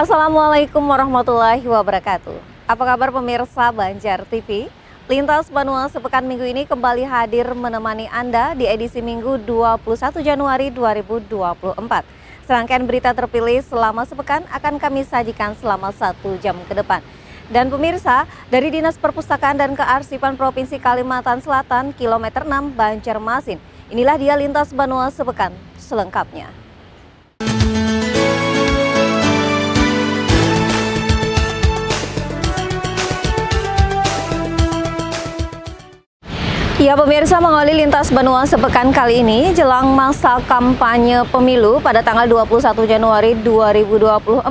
Assalamualaikum warahmatullahi wabarakatuh. Apa kabar pemirsa Banjar TV? Lintas Banua sepekan minggu ini kembali hadir menemani Anda di edisi Minggu 21 Januari 2024. Serangkaian berita terpilih selama sepekan akan kami sajikan selama 1 jam ke depan. Dan pemirsa, dari Dinas Perpustakaan dan Kearsipan Provinsi Kalimantan Selatan, Kilometer 6 Banjarmasin. Inilah dia Lintas Banua sepekan selengkapnya. Ya pemirsa, mengawali Lintas Banua sepekan kali ini jelang masa kampanye pemilu pada tanggal 21 Januari 2024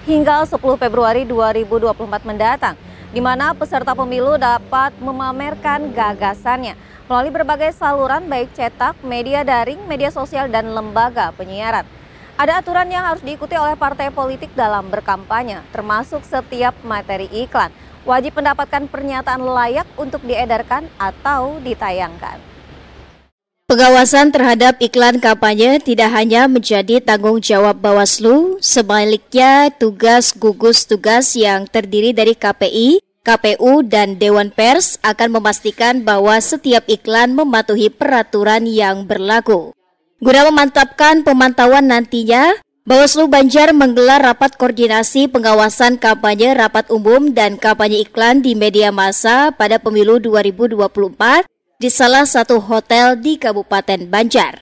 hingga 10 Februari 2024 mendatang, di mana peserta pemilu dapat memamerkan gagasannya melalui berbagai saluran baik cetak, media daring, media sosial, dan lembaga penyiaran. Ada aturan yang harus diikuti oleh partai politik dalam berkampanye, termasuk setiap materi iklan wajib mendapatkan pernyataan layak untuk diedarkan atau ditayangkan. Pengawasan terhadap iklan kampanye tidak hanya menjadi tanggung jawab Bawaslu, sebaliknya tugas gugus tugas yang terdiri dari KPI, KPU, dan Dewan Pers akan memastikan bahwa setiap iklan mematuhi peraturan yang berlaku. Guna memantapkan pemantauan nantinya, Bawaslu Banjar menggelar rapat koordinasi pengawasan kampanye, rapat umum, dan kampanye iklan di media massa pada pemilu 2024 di salah satu hotel di Kabupaten Banjar.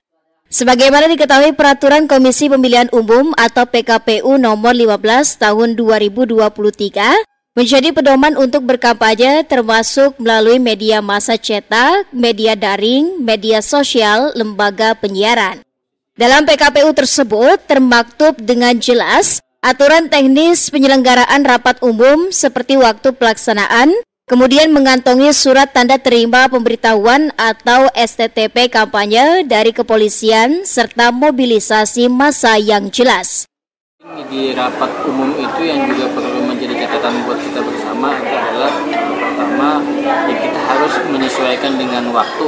Sebagaimana diketahui peraturan Komisi Pemilihan Umum atau PKPU nomor 15 tahun 2023 menjadi pedoman untuk berkampanye termasuk melalui media massa cetak, media daring, media sosial, lembaga penyiaran. Dalam PKPU tersebut termaktub dengan jelas aturan teknis penyelenggaraan rapat umum seperti waktu pelaksanaan, kemudian mengantongi surat tanda terima pemberitahuan atau STTP kampanye dari kepolisian serta mobilisasi massa yang jelas. Di rapat umum itu yang juga perlu menjadi catatan buat kita bersama adalah pertama ya kita harus menyesuaikan dengan waktu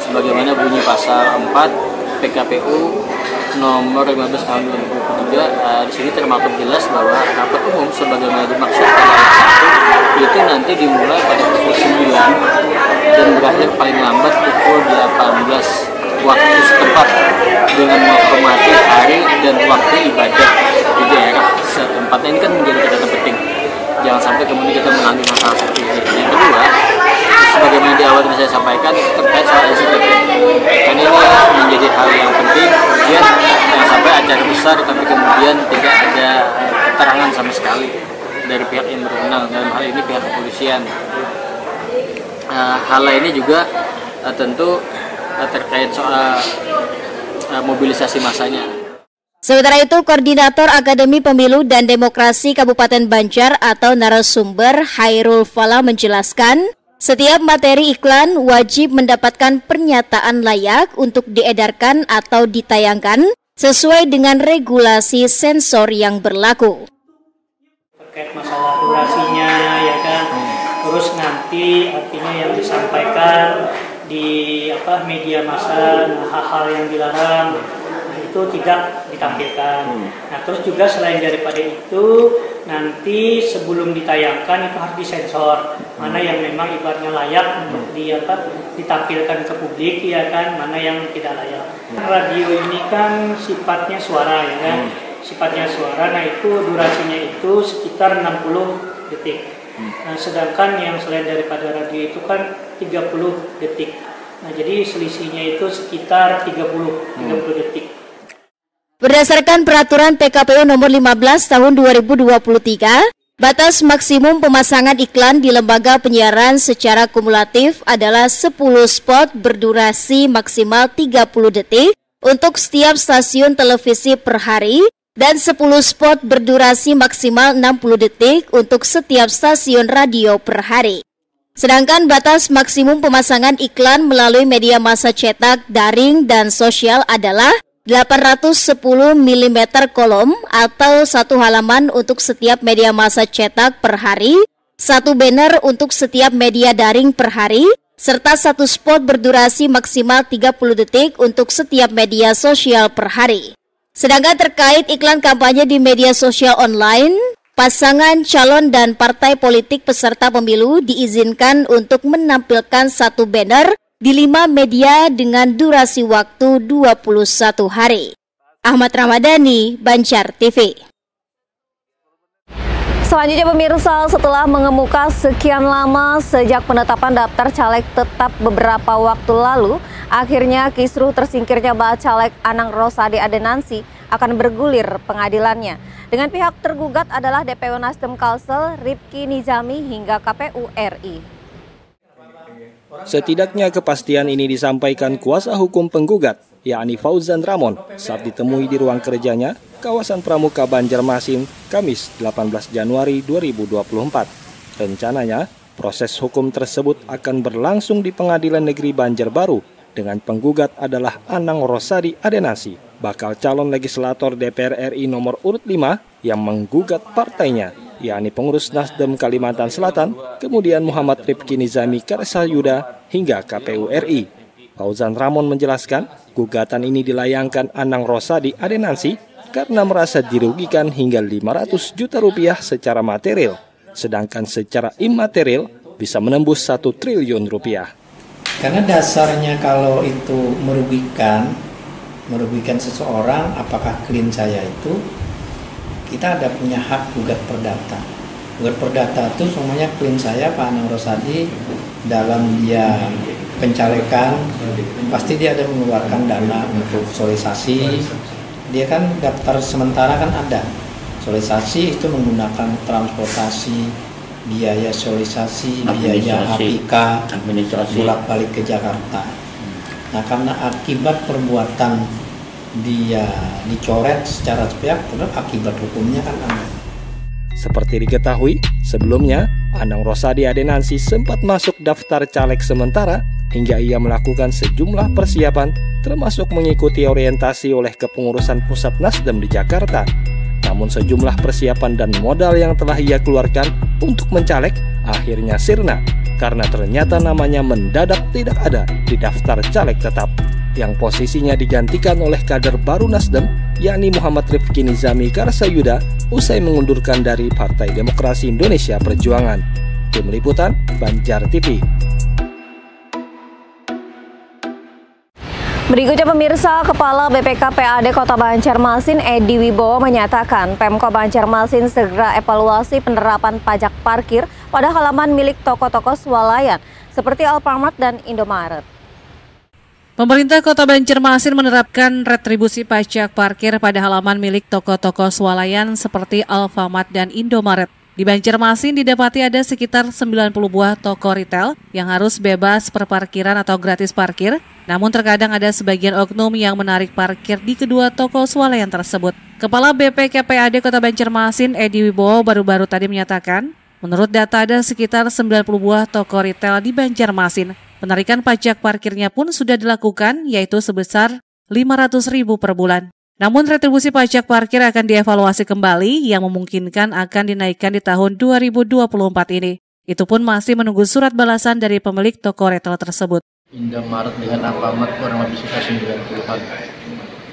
sebagaimana bunyi pasal 4 PKPU nomor 15 tahun 2023. Di sini termaktub jelas bahwa rapat umum sebagaimana dimaksud pada ayat 1 itu nanti dimulai pada pukul 9 dan berakhir paling lambat pukul 18 waktu setempat dengan menghormati hari dan waktu ibadah di daerah setempat. Ini kan menjadi catatan penting. Jangan sampai kemudian kita mengalami masalah seperti ini. Yang kedua, sebagaimana di awal saya sampaikan terkait soal STTP. Karena ini menjadi hal yang penting, kemudian jangan sampai acara besar tapi kemudian tidak ada keterangan sama sekali dari pihak yang berwenang, dalam hal ini pihak kepolisian. Hal lainnya juga tentu terkait soal mobilisasi massanya. Sementara itu, Koordinator Akademi Pemilu dan Demokrasi Kabupaten Banjar atau narasumber Hairul Fala menjelaskan, setiap materi iklan wajib mendapatkan pernyataan layak untuk diedarkan atau ditayangkan sesuai dengan regulasi sensor yang berlaku. Terkait masalah durasinya, ya kan, terus nanti artinya yang disampaikan di media massa, hal-hal yang dilarang, itu tidak ditampilkan. Nah, terus juga selain daripada itu, nanti sebelum ditayangkan itu harus disensor mana yang memang ibaratnya layak untuk ditampilkan ke publik, ya kan, mana yang tidak layak. Radio ini kan sifatnya suara, ya kan, sifatnya suara. Nah, itu durasinya itu sekitar 60 detik. Nah, sedangkan yang selain daripada radio itu kan 30 detik. Nah, jadi selisihnya itu sekitar 30 detik. Berdasarkan peraturan PKPU nomor 15 tahun 2023, batas maksimum pemasangan iklan di lembaga penyiaran secara kumulatif adalah 10 spot berdurasi maksimal 30 detik untuk setiap stasiun televisi per hari dan 10 spot berdurasi maksimal 60 detik untuk setiap stasiun radio per hari. Sedangkan batas maksimum pemasangan iklan melalui media massa cetak, daring, dan sosial adalah 810 mm kolom atau satu halaman untuk setiap media massa cetak per hari, satu banner untuk setiap media daring per hari, serta satu spot berdurasi maksimal 30 detik untuk setiap media sosial per hari. Sedangkan terkait iklan kampanye di media sosial online, pasangan calon dan partai politik peserta pemilu diizinkan untuk menampilkan satu banner di 5 media dengan durasi waktu 21 hari. Ahmad Ramadhani, Banjar TV. Selanjutnya pemirsa, setelah mengemuka sekian lama sejak penetapan daftar caleg tetap beberapa waktu lalu, akhirnya kisruh tersingkirnya Bacalek Anang Rosadi Adenansi akan bergulir pengadilannya. Dengan pihak tergugat adalah DPW Nasdem Kalsel, Rifki Nizami hingga KPU RI. Setidaknya kepastian ini disampaikan kuasa hukum penggugat, yakni Fauzan Ramon, saat ditemui di ruang kerjanya, kawasan Pramuka Banjarmasin, Kamis 18 Januari 2024. Rencananya, proses hukum tersebut akan berlangsung di Pengadilan Negeri Banjarbaru dengan penggugat adalah Anang Rosadi Adenansi, bakal calon legislator DPR RI nomor urut 5 yang menggugat partainya, yakni pengurus Nasdem Kalimantan Selatan, kemudian Muhammad Rifki Nizami Karsayuda hingga KPU RI. Fauzan Ramon menjelaskan, gugatan ini dilayangkan Anang Rosadi Adenansi karena merasa dirugikan hingga 500 juta rupiah secara material, sedangkan secara imaterial bisa menembus 1 triliun rupiah. Karena dasarnya kalau itu merugikan seseorang, apakah klien saya itu, kita ada punya hak gugat perdata. Gugat perdata itu semuanya klien saya, Pak Anang Rosadi, dalam dia pencalekan, pasti dia ada mengeluarkan dana untuk solisasi. Dia kan daftar sementara kan ada. Solisasi itu menggunakan transportasi, biaya solisasi, biaya APK, bolak-balik ke Jakarta. Nah, karena akibat perbuatan dia dicoret secara sepihak, akibat hukumnya kan ada. Seperti diketahui, sebelumnya Anang Rosadi Adenansi sempat masuk daftar caleg sementara hingga ia melakukan sejumlah persiapan termasuk mengikuti orientasi oleh kepengurusan pusat Nasdem di Jakarta. Namun sejumlah persiapan dan modal yang telah ia keluarkan untuk mencaleg akhirnya sirna karena ternyata namanya mendadak tidak ada di daftar caleg tetap, yang posisinya digantikan oleh kader baru Nasdem, yakni Muhammad Rifki Nizami Karsayuda, usai mengundurkan dari Partai Demokrasi Indonesia Perjuangan. Tim Liputan, Banjar TV. Berikutnya pemirsa, Kepala BPKPAD Kota Banjarmasin Edi Wibowo menyatakan Pemkot Banjarmasin segera evaluasi penerapan pajak parkir pada halaman milik toko-toko swalayan seperti Alfamart dan Indomaret. Pemerintah Kota Banjarmasin menerapkan retribusi pajak parkir pada halaman milik toko-toko swalayan seperti Alfamart dan Indomaret. Di Banjarmasin didapati ada sekitar 90 buah toko retail yang harus bebas perparkiran atau gratis parkir, namun terkadang ada sebagian oknum yang menarik parkir di kedua toko swalayan tersebut. Kepala BPKPAD Kota Banjarmasin Edi Wibowo baru-baru tadi menyatakan, menurut data ada sekitar 90 buah toko retail di Banjarmasin. Penarikan pajak parkirnya pun sudah dilakukan, yaitu sebesar Rp500.000 per bulan. Namun retribusi pajak parkir akan dievaluasi kembali yang memungkinkan akan dinaikkan di tahun 2024 ini. Itu pun masih menunggu surat balasan dari pemilik toko retail tersebut. Indomaret dengan Alfamart kurang lebih sekitar 90-an.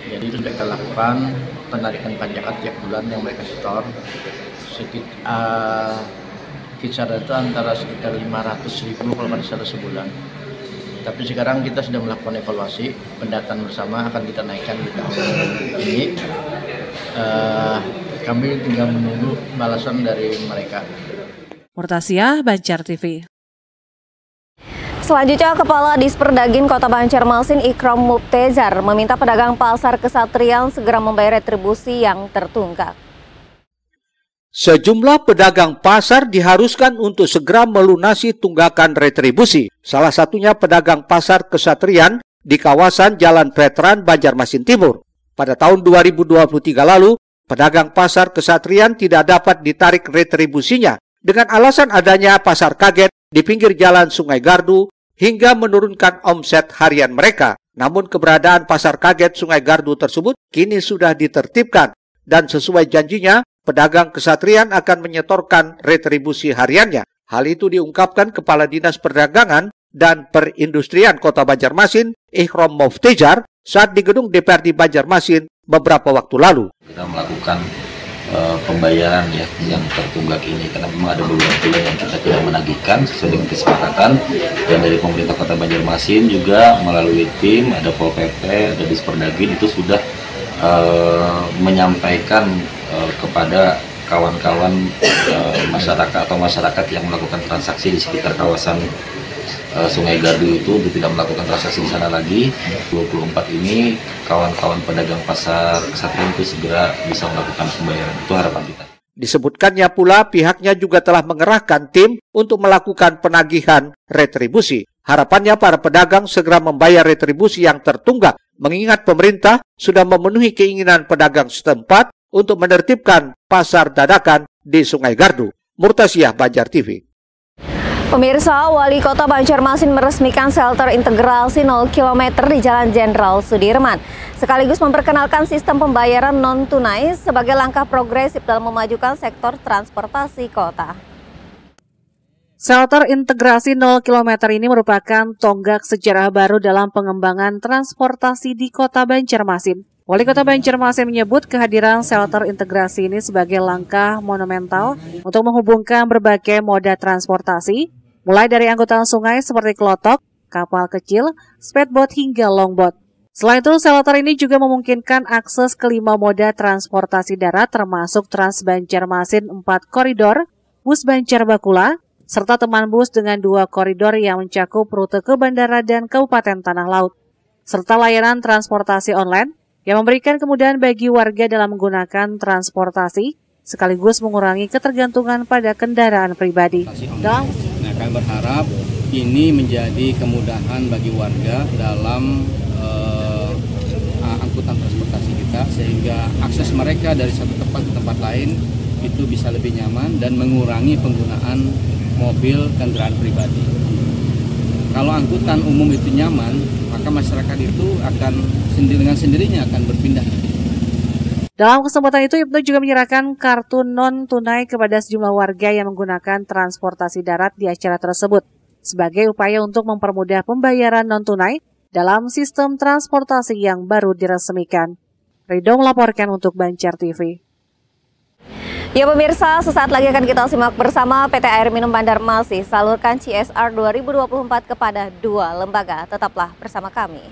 Jadi itu sudah kita lakukan penarikan pajak tiap bulan yang mereka setor. Kisaran itu antara sekitar 500.000 kalau tidak salah sebulan. Tapi sekarang kita sudah melakukan evaluasi, pendataan bersama akan kita naikkan di tahun ini. Kami tinggal menunggu balasan dari mereka. Murtasia, Banjar TV. Selanjutnya, Kepala Disperdagin Kota Banjarmasin Ikram Mubtezar meminta pedagang pasar Kesatrian segera membayar retribusi yang tertunggak. Sejumlah pedagang pasar diharuskan untuk segera melunasi tunggakan retribusi. Salah satunya pedagang pasar Kesatrian di kawasan Jalan Veteran Banjarmasin Timur. Pada tahun 2023 lalu, pedagang pasar Kesatrian tidak dapat ditarik retribusinya dengan alasan adanya pasar kaget di pinggir jalan Sungai Gardu hingga menurunkan omset harian mereka. Namun keberadaan pasar kaget Sungai Gardu tersebut kini sudah ditertibkan dan sesuai janjinya, pedagang Kesatrian akan menyetorkan retribusi hariannya. Hal itu diungkapkan Kepala Dinas Perdagangan dan Perindustrian Kota Banjarmasin, Ihrom Muftejar, saat di gedung DPRD Banjarmasin beberapa waktu lalu. Kita melakukan pembayaran ya yang tertunggak ini karena memang ada beberapa bulan yang kita tidak menagihkan sesuai dengan kesepakatan, dan dari pemerintah Kota Banjarmasin juga melalui tim, ada Pol PP, ada Disperdagin itu sudah menyampaikan kepada kawan-kawan masyarakat atau masyarakat yang melakukan transaksi di sekitar kawasan Sungai Gardu itu untuk tidak melakukan transaksi di sana lagi. 24 ini kawan-kawan pedagang pasar Kesatrian itu segera bisa melakukan pembayaran. Itu harapan kita. Disebutkannya pula pihaknya juga telah mengerahkan tim untuk melakukan penagihan retribusi. Harapannya para pedagang segera membayar retribusi yang tertunggak, mengingat pemerintah sudah memenuhi keinginan pedagang setempat untuk menertibkan pasar dadakan di Sungai Gardu. Murtasyah, Banjar TV. Pemirsa, Wali Kota Banjarmasin meresmikan shelter integrasi 0 km di Jalan Jenderal Sudirman, sekaligus memperkenalkan sistem pembayaran non-tunai sebagai langkah progresif dalam memajukan sektor transportasi kota. Shelter integrasi 0 km ini merupakan tonggak sejarah baru dalam pengembangan transportasi di Kota Banjarmasin. Wali Kota Banjarmasin menyebut kehadiran shelter integrasi ini sebagai langkah monumental untuk menghubungkan berbagai moda transportasi, mulai dari angkutan sungai seperti kelotok, kapal kecil, speedboat hingga longboat. Selain itu, shelter ini juga memungkinkan akses ke 5 moda transportasi darat termasuk Trans Banjarmasin 4 koridor, bus Banjar Bakula, serta teman bus dengan 2 koridor yang mencakup rute ke bandara dan Kabupaten Tanah Laut, serta layanan transportasi online yang memberikan kemudahan bagi warga dalam menggunakan transportasi, sekaligus mengurangi ketergantungan pada kendaraan pribadi. Kami berharap ini menjadi kemudahan bagi warga dalam angkutan transportasi kita, sehingga akses mereka dari satu tempat ke tempat lain itu bisa lebih nyaman dan mengurangi penggunaan mobil kendaraan pribadi. Kalau angkutan umum itu nyaman, maka masyarakat itu akan dengan sendirinya akan berpindah. Dalam kesempatan itu, Ibnu juga menyerahkan kartu non-tunai kepada sejumlah warga yang menggunakan transportasi darat di acara tersebut, sebagai upaya untuk mempermudah pembayaran non-tunai dalam sistem transportasi yang baru diresmikan. Ridho melaporkan untuk Banjar TV. Ya pemirsa, sesaat lagi akan kita simak bersama PT Air Minum Banjarmasin salurkan CSR 2024 kepada 2 lembaga. Tetaplah bersama kami.